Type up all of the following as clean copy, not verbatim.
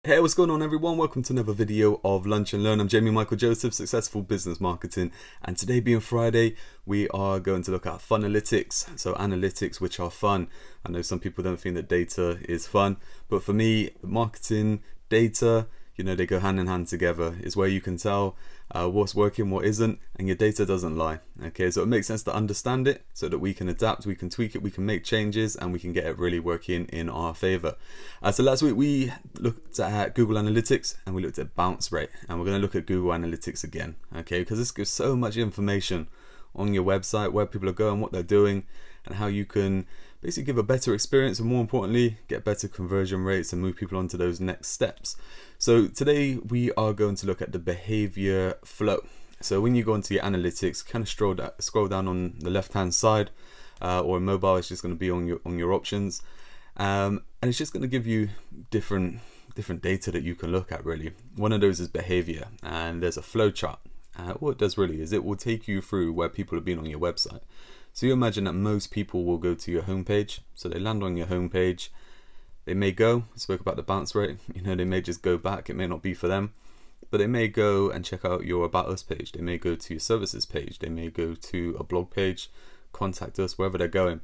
Hey, what's going on everyone? Welcome to another video of Lunch and Learn. I'm Jamie Michael Joseph, Successful Business Marketing, and today being Friday, we are going to look at Funalytics. So analytics which are fun. I know some people don't think that data is fun, but for me, marketing, data, you know, they go hand in hand together. It's where you can tell what's working, what isn't, and your data doesn't lie. Okay, so it makes sense to understand it so that we can adapt, we can tweak it, we can make changes, and we can get it really working in our favor. So last week we looked at Google Analytics and we looked at bounce rate, and we're going to look at Google Analytics again. Okay, because this gives so much information on your website, where people are going, what they're doing, and how you can basically give a better experience, and more importantly, get better conversion rates and move people on to those next steps. So today we are going to look at the behavior flow. So when you go into your analytics, kind of scroll down on the left hand side, or in mobile, it's just going to be on your options, and it's just going to give you different data that you can look at. Really, one of those is behavior, and there's a flow chart. What it does really is it will take you through where people have been on your website. So you imagine that most people will go to your homepage, so they land on your homepage. They may go, I spoke about the bounce rate, you know, they may just go back, it may not be for them, but they may go and check out your About Us page, they may go to your services page, they may go to a blog page, contact us, wherever they're going.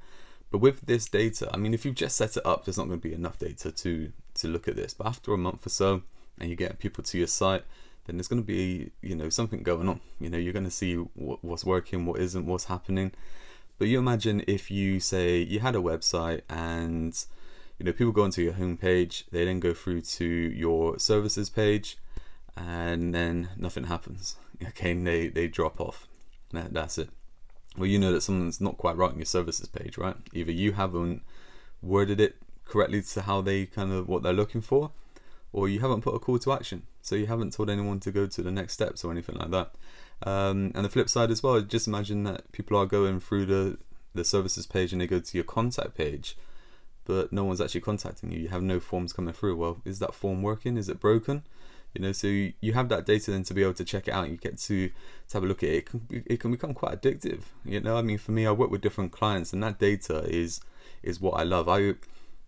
But with this data, I mean, if you've just set it up, there's not going to be enough data to look at this. But after a month or so, and you get people to your site, then there's going to be, you know, something going on. You know, you're going to see what's working, what isn't, what's happening. But you imagine if you say you had a website and, you know, people go onto your homepage, they then go through to your services page, and then nothing happens. Okay, and they drop off. That's it. Well, you know that something's not quite right on your services page, right? Either you haven't worded it correctly to how they kind of what they're looking for, or you haven't put a call to action. So you haven't told anyone to go to the next steps or anything like that. And the flip side as well, just imagine that people are going through the services page and they go to your contact page, but no one's actually contacting you. You have no forms coming through. Well, is that form working? Is it broken? You know, so you have that data then to be able to check it out. You get to have a look at it. It can become quite addictive. You know, I mean, for me, I work with different clients, and that data is what I love.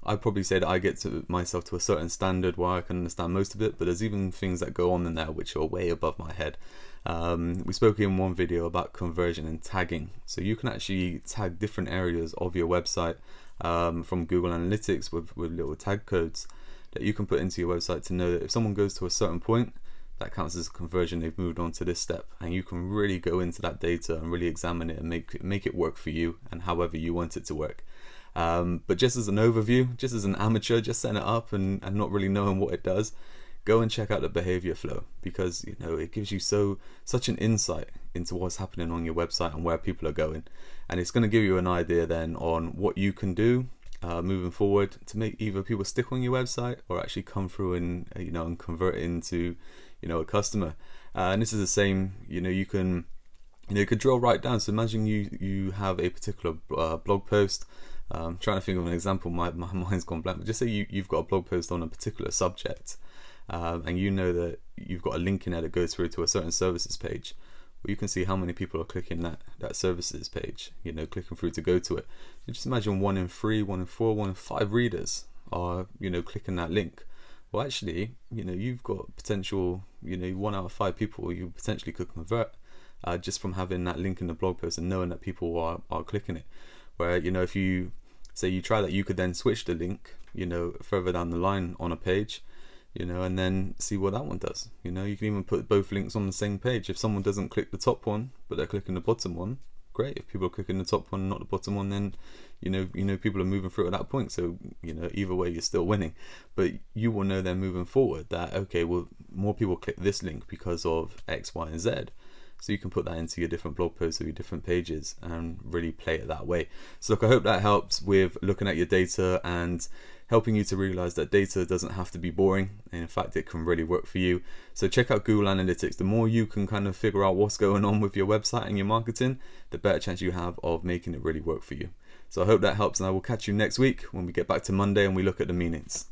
I'd probably say that I get to myself to a certain standard where I can understand most of it, but there's even things that go on in there which are way above my head. We spoke in one video about conversion and tagging. So you can actually tag different areas of your website from Google Analytics with little tag codes that you can put into your website to know that if someone goes to a certain point, that counts as a conversion, they've moved on to this step. And you can really go into that data and really examine it and make it work for you and however you want it to work. But just as an overview, just as an amateur, just setting it up and not really knowing what it does, go and check out the behavior flow, because you know it gives you such an insight into what's happening on your website and where people are going, and it's going to give you an idea then on what you can do moving forward to make either people stick on your website or actually come through and you know, and convert it into, you know, a customer. And this is the same, you know, you can, you know, you could drill right down. So imagine you have a particular blog post. I'm trying to think of an example, my mind's gone blank, but just say you've got a blog post on a particular subject, and you know that you've got a link in there that goes through to a certain services page. Well, you can see how many people are clicking that services page, you know, clicking through to go to it. You just imagine 1 in 3, 1 in 4, 1 in 5 readers are, you know, clicking that link. Well, actually, you know, you've got potential, you know, 1 out of 5 people you potentially could convert just from having that link in the blog post and knowing that people are clicking it. Where, you know, if you say you try that, you could then switch the link, you know, further down the line on a page, you know, and then see what that one does. You know, you can even put both links on the same page. If someone doesn't click the top one, but they're clicking the bottom one, great. If people are clicking the top one, not the bottom one, then you know people are moving through at that point. So you know, either way, you're still winning. But you will know then moving forward that okay, well, more people click this link because of X, Y, and Z. So you can put that into your different blog posts or your different pages and really play it that way. So look, I hope that helps with looking at your data and helping you to realize that data doesn't have to be boring, and in fact it can really work for you. So check out Google Analytics. The more you can kind of figure out what's going on with your website and your marketing, the better chance you have of making it really work for you. So I hope that helps, and I will catch you next week when we get back to Monday and we look at the meanings.